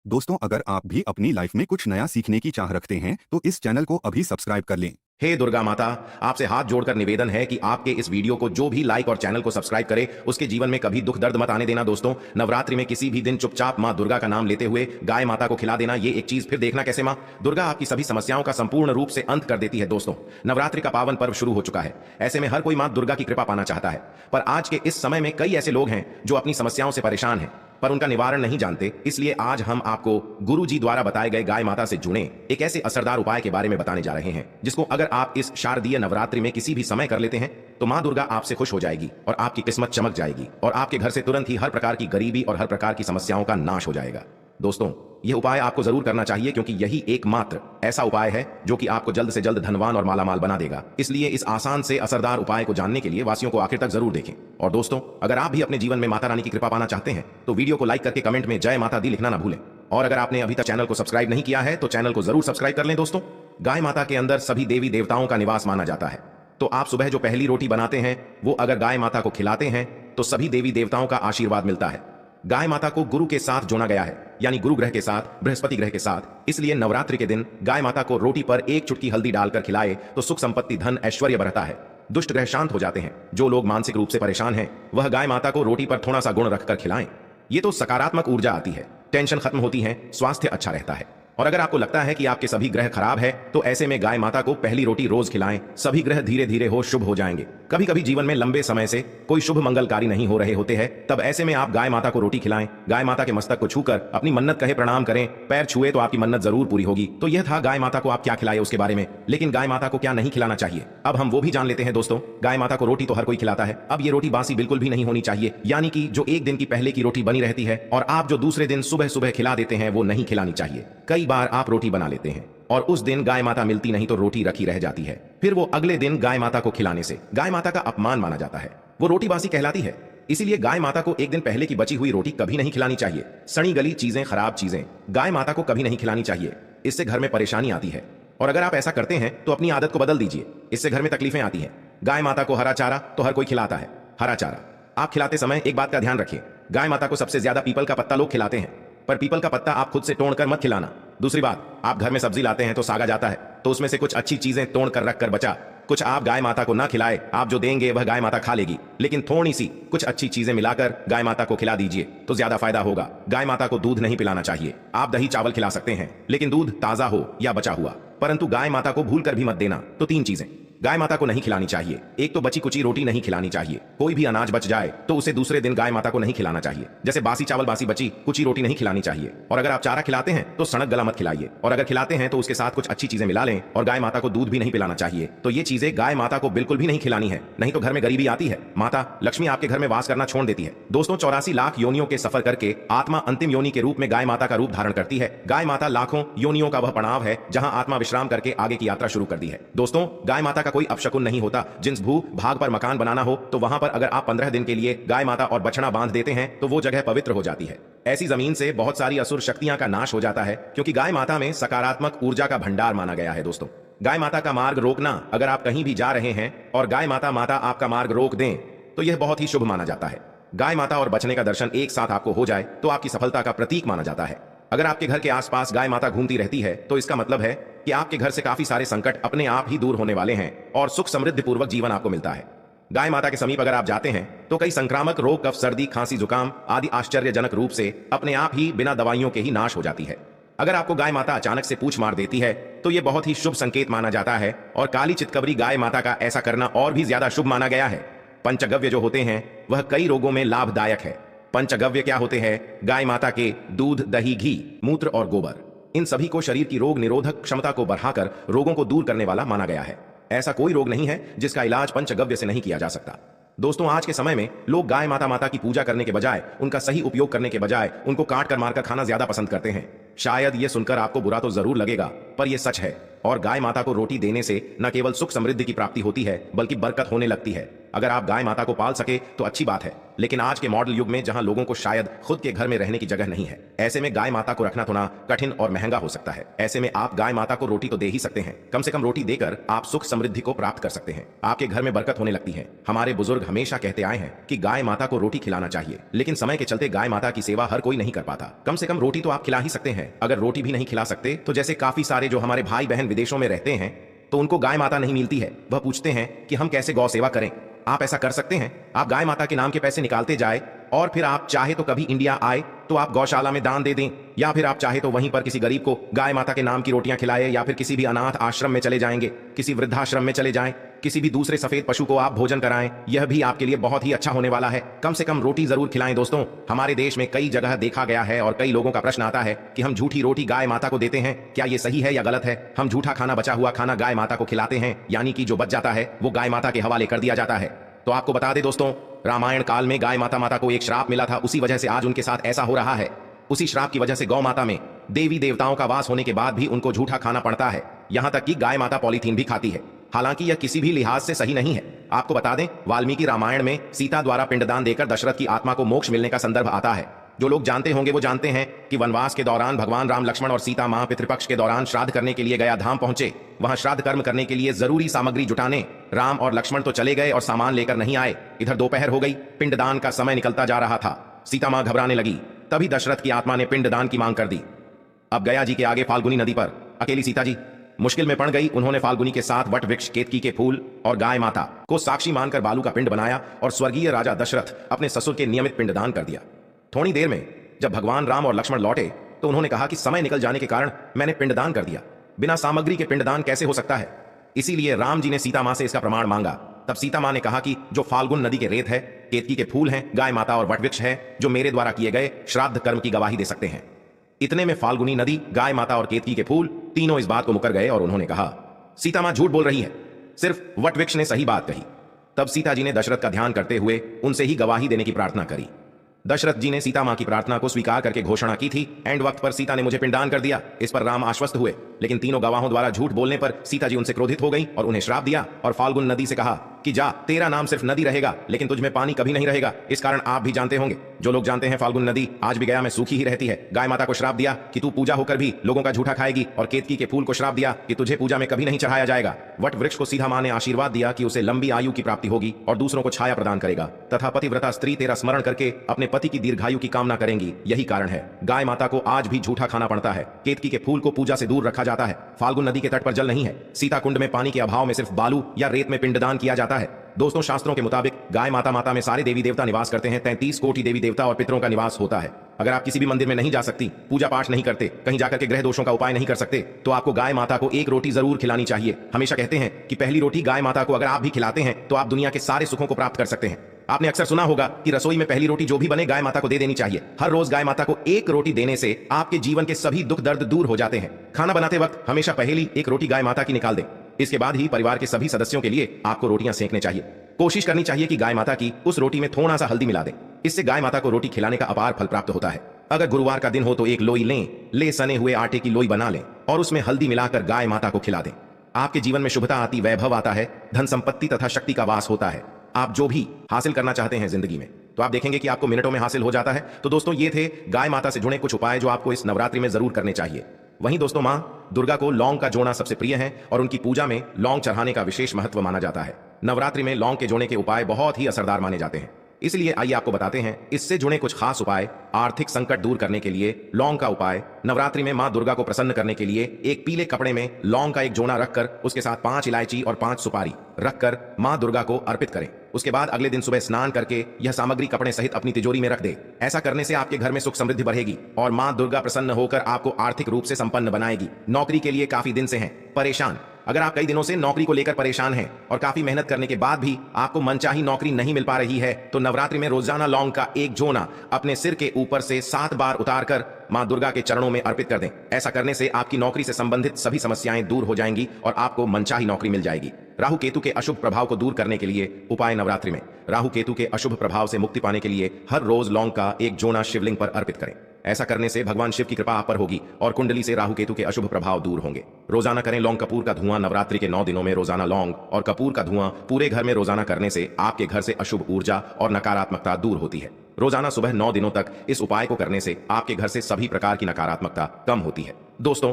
दोस्तों, अगर आप भी अपनी लाइफ में कुछ नया सीखने की चाह रखते हैं तो इस चैनल को अभी सब्सक्राइब कर लें। हे दुर्गा माता, आपसे हाथ जोड़कर निवेदन है कि आपके इस वीडियो को जो भी लाइक और चैनल को सब्सक्राइब करे उसके जीवन में कभी दुख दर्द मत आने देना। दोस्तों, नवरात्रि में किसी भी दिन चुपचाप मां दुर्गा का नाम लेते हुए गाय माता को खिला देना, ये एक चीज फिर देखना कैसे मां दुर्गा आपकी सभी समस्याओं का संपूर्ण रूप से अंत कर देती है। दोस्तों, नवरात्रि का पावन पर्व शुरू हो चुका है। ऐसे में हर कोई मां दुर्गा की कृपा पाना चाहता है, पर आज के इस समय में कई ऐसे लोग हैं जो अपनी समस्याओं से परेशान हैं पर उनका निवारण नहीं जानते। इसलिए आज हम आपको गुरु जी द्वारा बताए गए गाय माता से जुड़े एक ऐसे असरदार उपाय के बारे में बताने जा रहे हैं जिसको अगर आप इस शारदीय नवरात्रि में किसी भी समय कर लेते हैं तो मां दुर्गा आपसे खुश हो जाएगी और आपकी किस्मत चमक जाएगी और आपके घर से तुरंत ही हर प्रकार की गरीबी और हर प्रकार की समस्याओं का नाश हो जाएगा। दोस्तों, यह उपाय आपको जरूर करना चाहिए क्योंकि यही एकमात्र ऐसा उपाय है जो कि आपको जल्द से जल्द धनवान और मालामाल बना देगा। इसलिए इस आसान से असरदार उपाय को जानने के लिए वासियों को आखिर तक जरूर देखें। और दोस्तों, अगर आप भी अपने जीवन में माता रानी की कृपा पाना चाहते हैं तो वीडियो को लाइक करके कमेंट में जय माता दी लिखना ना भूलें। और अगर आपने अभी तक चैनल को सब्सक्राइब नहीं किया है तो चैनल को जरूर सब्सक्राइब कर लें। दोस्तों, गाय माता के अंदर सभी देवी देवताओं का निवास माना जाता है, तो आप सुबह जो पहली रोटी बनाते हैं वो अगर गाय माता को खिलाते हैं तो सभी देवी देवताओं का आशीर्वाद मिलता है। गाय माता को गुरु के साथ जोड़ा गया है, यानी गुरु ग्रह के साथ, बृहस्पति ग्रह के साथ। इसलिए नवरात्रि के दिन गाय माता को रोटी पर एक चुटकी हल्दी डालकर खिलाए तो सुख संपत्ति धन ऐश्वर्य बढ़ता है, दुष्ट ग्रह शांत हो जाते हैं। जो लोग मानसिक रूप से परेशान हैं वह गाय माता को रोटी पर थोड़ा सा गुण रखकर खिलाएं। ये तो सकारात्मक ऊर्जा आती है, टेंशन खत्म होती है, स्वास्थ्य अच्छा रहता है। और अगर आपको लगता है कि आपके सभी ग्रह खराब है तो ऐसे में गाय माता को पहली रोटी रोज खिलाएं, सभी ग्रह धीरे धीरे हो शुभ हो जाएंगे। कभी कभी जीवन में लंबे समय से कोई शुभ मंगलकारी नहीं हो रहे होते हैं, तब ऐसे में आप गाय माता को रोटी खिलाएं, गाय माता के मस्तक को छूकर अपनी मन्नत कहे प्रणाम करें, पैर छुए तो आपकी मन्नत जरूर पूरी होगी। तो यह था गाय माता को आप क्या खिलाए उसके बारे में, लेकिन गाय माता को क्या नहीं खिलाना चाहिए अब हम वो भी जान लेते हैं। दोस्तों, गाय माता को रोटी तो हर कोई खिलाता है, अब ये रोटी बासी बिल्कुल भी नहीं होनी चाहिए, यानी कि जो एक दिन की पहले की रोटी बनी रहती है और आप जो दूसरे दिन सुबह सुबह खिला देते हैं वो नहीं खिलानी चाहिए। कई बार आप रोटी बना लेते हैं और उस दिन गाय माता मिलती नहीं तो रोटी रखी रह जाती है, फिर वो अगले दिन गाय माता को खिलाने से गाय माता का अपमान माना जाता है, वो रोटी बासी कहलाती है। इसीलिए गाय माता को एक दिन पहले की बची हुई रोटी कभी नहीं खिलानी चाहिए। सड़ी गली चीजें, खराब चीजें गाय माता को कभी नहीं खिलानी चाहिए, इससे घर में परेशानी आती है। और अगर आप ऐसा करते हैं तो अपनी आदत को बदल दीजिए, इससे घर में तकलीफें आती हैं। गाय माता को हरा चारा तो हर कोई खिलाता है, हरा चारा आप खिलाते समय एक बात का ध्यान रखिए, गाय माता को सबसे ज्यादा पीपल का पत्ता लोग खिलाते हैं, पर पीपल का पत्ता आप खुद से तोड़कर मत खिलाना। दूसरी बात, आप घर में सब्जी लाते हैं तो सागा जाता है, तो उसमें से कुछ अच्छी चीजें तोड़कर रखकर बचा कुछ आप गाय माता को ना खिलाए, आप जो देंगे वह गाय माता खा लेगी, लेकिन थोड़ी सी कुछ अच्छी चीजें मिलाकर गाय माता को खिला दीजिए तो ज्यादा फायदा होगा। गाय माता को दूध नहीं पिलाना चाहिए, आप दही चावल खिला सकते हैं लेकिन दूध ताजा हो या बचा हुआ, परंतु गाय माता को भूल कर भी मत देना। तो 3 चीजें गाय माता को नहीं खिलानी चाहिए। एक तो बची कुची रोटी नहीं खिलानी चाहिए, कोई भी अनाज बच जाए तो उसे दूसरे दिन गाय माता को नहीं खिलाना चाहिए, जैसे बासी चावल बासी बची कुची रोटी नहीं खिलानी चाहिए। और अगर आप चारा खिलाते हैं तो सड़क गला मत खिलाइए, और अगर खिलाते हैं तो उसके साथ कुछ अच्छी चीजें मिला लें। और गाय माता को दूध भी नहीं पिलाना चाहिए। तो ये चीजें गाय माता को बिल्कुल भी नहीं खिलानी है, नहीं तो घर में गरीबी आती है, माता लक्ष्मी आपके घर में वास करना छोड़ देती है। दोस्तों, 84 लाख योनियों के सफर करके आत्मा अंतिम योनि के रूप में गाय माता का रूप धारण करती है। गाय माता लाखों योनियों का वह पड़ाव है जहां आत्मा विश्राम करके आगे की यात्रा शुरू कर दी है। दोस्तों, गाय माता का कोई अपशकुन नहीं होता। जिस भू भाग पर मकान बनाना हो तो वहां पर अगर आप 15 दिन के लिए गाय माता और बछड़ा बांध देते हैं तो वो जगह पवित्र हो जाती है। ऐसी जमीन से बहुत सारी असुर शक्तियां का नाश हो जाता है, क्योंकि गाय माता में सकारात्मक ऊर्जा का भंडार माना गया है। दोस्तों, गाय माता का मार्ग रोकना, अगर आप कहीं भी जा रहे हैं और गाय माता आपका मार्ग रोक दें तो यह बहुत ही शुभ माना जाता है। गाय माता और बछड़े का दर्शन एक साथ आपको हो जाए तो आपकी सफलता का प्रतीक माना जाता है। अगर आपके घर के आसपास गाय माता घूमती रहती है तो इसका मतलब है कि आपके घर से काफी सारे संकट अपने आप ही दूर होने वाले हैं और सुख समृद्धि पूर्वक जीवन आपको मिलता है। गाय माता के समीप अगर आप जाते हैं तो कई संक्रामक रोग, कफ, सर्दी, खांसी, जुकाम आदि आश्चर्यजनक रूप से अपने आप ही बिना दवाइयों के ही नाश हो जाती है। अगर आपको गाय माता अचानक से पूछ मार देती है तो यह बहुत ही शुभ संकेत माना जाता है, और काली चितकबरी गाय माता का ऐसा करना और भी ज्यादा शुभ माना गया है। पंचगव्य जो होते हैं वह कई रोगों में लाभदायक है। पंचगव्य क्या होते हैं? गाय माता के दूध, दही, घी, मूत्र और गोबर, इन सभी को शरीर की रोग निरोधक क्षमता को बढ़ाकर रोगों को दूर करने वाला माना गया है। ऐसा कोई रोग नहीं है जिसका इलाज पंचगव्य से नहीं किया जा सकता। दोस्तों, आज के समय में लोग गाय माता की पूजा करने के बजाय, उनका सही उपयोग करने के बजाय उनको काट कर मारकर खाना ज्यादा पसंद करते हैं। शायद ये सुनकर आपको बुरा तो जरूर लगेगा, पर यह सच है। और गाय माता को रोटी देने से न केवल सुख समृद्धि की प्राप्ति होती है बल्कि बरकत होने लगती है। अगर आप गाय माता को पाल सके तो अच्छी बात है, लेकिन आज के मॉडल युग में जहां लोगों को शायद खुद के घर में रहने की जगह नहीं है, ऐसे में गाय माता को रखना थोड़ा कठिन और महंगा हो सकता है। ऐसे में आप गाय माता को रोटी तो दे ही सकते हैं, कम से कम रोटी देकर आप सुख समृद्धि को प्राप्त कर सकते हैं, आपके घर में बरकत होने लगती है। हमारे बुजुर्ग हमेशा कहते आए हैं कि गाय माता को रोटी खिलाना चाहिए, लेकिन समय के चलते गाय माता की सेवा हर कोई नहीं कर पाता। कम से कम रोटी तो आप खिला ही सकते हैं। अगर रोटी भी नहीं खिला सकते तो जैसे काफी सारे जो हमारे भाई बहन विदेशों में रहते हैं तो उनको गाय माता नहीं मिलती है, वह पूछते हैं कि हम कैसे गौ सेवा करें। आप ऐसा कर सकते हैं, आप गाय माता के नाम के पैसे निकालते जाए और फिर आप चाहे तो कभी इंडिया आए तो आप गौशाला में दान दे दें, या फिर आप चाहे तो वहीं पर किसी गरीब को गाय माता के नाम की रोटियां खिलाए, या फिर किसी भी अनाथ आश्रम में चले जाएंगे, किसी वृद्धाश्रम में चले जाएं, किसी भी दूसरे सफेद पशु को आप भोजन कराएं, यह भी आपके लिए बहुत ही अच्छा होने वाला है। कम से कम रोटी जरूर खिलाएं दोस्तों। हमारे देश में कई जगह देखा गया है और कई लोगों का प्रश्न आता है कि हम झूठी रोटी गाय माता को देते हैं, क्या ये सही है या गलत है? हम झूठा खाना, बचा हुआ खाना गाय माता को खिलाते हैं, यानी कि जो बच जाता है वो गाय माता के हवाले कर दिया जाता है। तो आपको बता दें दोस्तों, रामायण काल में गाय माता को एक श्राप मिला था, उसी वजह से आज उनके साथ ऐसा हो रहा है। उसी श्राप की वजह से गौ माता में देवी देवताओं का वास होने के बाद भी उनको झूठा खाना पड़ता है, यहां तक कि गाय माता पॉलीथीन भी खाती है। हालांकि यह किसी भी लिहाज से सही नहीं है। आपको बता दें, वाल्मीकि रामायण में सीता द्वारा पिंडदान देकर दशरथ की आत्मा को मोक्ष मिलने का संदर्भ आता है। जो लोग जानते होंगे वो जानते हैं कि वनवास के दौरान भगवान राम, लक्ष्मण और सीता मां पितृपक्ष के दौरान श्राद्ध करने के लिए गया धाम पहुंचे। वहां श्राद्ध कर्म करने के लिए जरूरी सामग्री जुटाने राम और लक्ष्मण तो चले गए और सामान लेकर नहीं आए। इधर दोपहर हो गई, पिंडदान का समय निकलता जा रहा था। सीता मां घबराने लगी, तभी दशरथ की आत्मा ने पिंडदान की मांग कर दी। अब गया जी के आगे फाल्गुनी नदी पर अकेली सीता जी मुश्किल में पड़ गई। उन्होंने फाल्गुनी के साथ वट वृक्ष, केतकी के फूल और गाय माता को साक्षी मानकर बालू का पिंड बनाया और स्वर्गीय राजा दशरथ अपने ससुर के नियमित पिंडदान कर दिया। थोड़ी देर में जब भगवान राम और लक्ष्मण लौटे तो उन्होंने कहा कि समय निकल जाने के कारण मैंने पिंडदान कर दिया, बिना सामग्री के पिंडदान कैसे हो सकता है? इसीलिए राम जी ने सीता मां से इसका प्रमाण मांगा। तब सीता मां ने कहा कि जो फाल्गुन नदी के रेत है, केतकी के फूल हैं, गाय माता और वटवृक्ष है, जो मेरे द्वारा किए गए श्राद्ध कर्म की गवाही दे सकते हैं। इतने में फाल्गुनी नदी, गाय माता और केतकी के फूल तीनों इस बात को मुकर गए और उन्होंने कहा सीता मां झूठ बोल रही है, सिर्फ वटवृक्ष ने सही बात कही। तब सीता जी ने दशरथ का ध्यान करते हुए उनसे ही गवाही देने की प्रार्थना करी। दशरथ जी ने सीता मां की प्रार्थना को स्वीकार करके घोषणा की थी, एंड वक्त पर सीता ने मुझे पिंडदान कर दिया। इस पर राम आश्वस्त हुए, लेकिन तीनों गवाहों द्वारा झूठ बोलने पर सीता जी उनसे क्रोधित हो गई और उन्हें श्राप दिया और फाल्गुन नदी से कहा कि जा, तेरा नाम सिर्फ नदी रहेगा, लेकिन तुझ में पानी कभी नहीं रहेगा। इस कारण आप भी जानते होंगे, जो लोग जानते हैं, फाल्गुन नदी आज भी गया में सूखी ही रहती है। गाय माता को श्राप दिया कि तू पूजा होकर भी लोगों का झूठा खाएगी, और केतकी के फूल को श्राप दिया कि तुझे पूजा में कभी नहीं चढ़ाया जाएगा। वट वृक्ष को सीधा मां ने आशीर्वाद दिया कि उसे लंबी आयु की प्राप्ति होगी और दूसरों को छाया प्रदान करेगा, तथा पतिव्रता स्त्री तेरा स्मरण करके अपने पति की दीर्घायु की कामना करेंगी। यही कारण है गाय माता को आज भी झूठा खाना पड़ता है। केतकी के फूल को पूजा से दूर रखा जाता है। फाल्गुन नदी के तट पर जल नहीं है। सीता कुंड में पानी के अभाव में सिर्फ बालू या रेत में पिंडदान किया जाता है। दोस्तों, शास्त्रों के मुताबिक गाय माता में सारे देवी देवता निवास करते हैं। 33 कोटि देवी देवता और पितरों का निवास होता है। अगर आप किसी भी मंदिर में नहीं जा सकती, पूजा पाठ नहीं करते, कहीं जाकर के ग्रह दोषों का उपाय नहीं कर सकते, तो आपको गाय माता को एक रोटी जरूर खिलानी चाहिए। हमेशा कहते हैं कि पहली रोटी गाय माता को अगर आप भी खिलाते हैं तो आप दुनिया के सारे सुखों को प्राप्त कर सकते हैं। आपने अक्सर सुना होगा कि रसोई में पहली रोटी जो भी बने गाय माता को दे देनी चाहिए। हर रोज गाय माता को एक रोटी देने से आपके जीवन के सभी दुख दर्द दूर हो जाते हैं। खाना बनाते वक्त हमेशा पहली एक रोटी गाय माता की निकाल दें। इसके बाद ही परिवार के सभी सदस्यों के लिए आपको रोटियां सेकने चाहिए। कोशिश करनी चाहिए कि गाय माता की उस रोटी में थोड़ा सा हल्दी मिला दें। इससे गाय माता को रोटी खिलाने का अपार फल प्राप्त होता है। अगर गुरुवार का दिन हो तो एक लोई ले सने हुए आटे की लोई बना लें और उसमें हल्दी मिलाकर गाय माता को खिला दें। आपके जीवन में शुभता आती, वैभव आता है, धन संपत्ति तथा शक्ति का वास होता है। आप जो भी हासिल करना चाहते हैं जिंदगी में, तो आप देखेंगे कि आपको मिनटों में हासिल हो जाता है। तो दोस्तों, ये थे गाय माता से जुड़े कुछ उपाय जो आपको इस नवरात्रि में जरूर करने चाहिए। वहीं दोस्तों, मां दुर्गा को लौंग का जोड़ा सबसे प्रिय है और उनकी पूजा में लौंग चढ़ाने का विशेष महत्व माना जाता है। नवरात्रि में लौंग के जोड़े के उपाय बहुत ही असरदार माने जाते हैं। इसलिए आइए आपको बताते हैं इससे जुड़े कुछ खास उपाय। आर्थिक संकट दूर करने के लिए लौंग का उपाय। नवरात्रि में मां दुर्गा को प्रसन्न करने के लिए एक पीले कपड़े में लौंग का एक जोड़ा रखकर उसके साथ 5 इलायची और 5 सुपारी रखकर मां दुर्गा को अर्पित करें। उसके बाद अगले दिन सुबह स्नान करके यह सामग्री कपड़े सहित अपनी तिजोरी में रख दे। ऐसा करने से आपके घर में सुख समृद्धि बढ़ेगी और मां दुर्गा प्रसन्न होकर आपको आर्थिक रूप से संपन्न बनाएगी। नौकरी के लिए काफी दिन से हैं परेशान, अगर आप कई दिनों से नौकरी को लेकर परेशान हैं और काफी मेहनत करने के बाद भी आपको मनचाही नौकरी नहीं मिल पा रही है, तो नवरात्रि में रोजाना लौंग का एक जोना अपने सिर के ऊपर से 7 बार उतारकर मां दुर्गा के चरणों में अर्पित कर दें। ऐसा करने से आपकी नौकरी से संबंधित सभी समस्याएं दूर हो जाएंगी और आपको मनचाही नौकरी मिल जाएगी। राहु केतु के अशुभ प्रभाव को दूर करने के लिए उपाय। नवरात्रि में राहु केतु के अशुभ प्रभाव से मुक्ति पाने के लिए हर रोज लौंग का एक जोना शिवलिंग पर अर्पित करें। ऐसा करने से भगवान शिव की कृपा आप पर होगी और कुंडली से राहु केतु के अशुभ प्रभाव दूर होंगे। रोजाना करें लौंग कपूर का धुआं। नवरात्रि के 9 दिनों में रोजाना लौंग और कपूर का धुआं पूरे घर में रोजाना करने से आपके घर से अशुभ ऊर्जा और नकारात्मकता दूर होती है। रोजाना सुबह 9 दिनों तक इस उपाय को करने से आपके घर से सभी प्रकार की नकारात्मकता कम होती है। दोस्तों,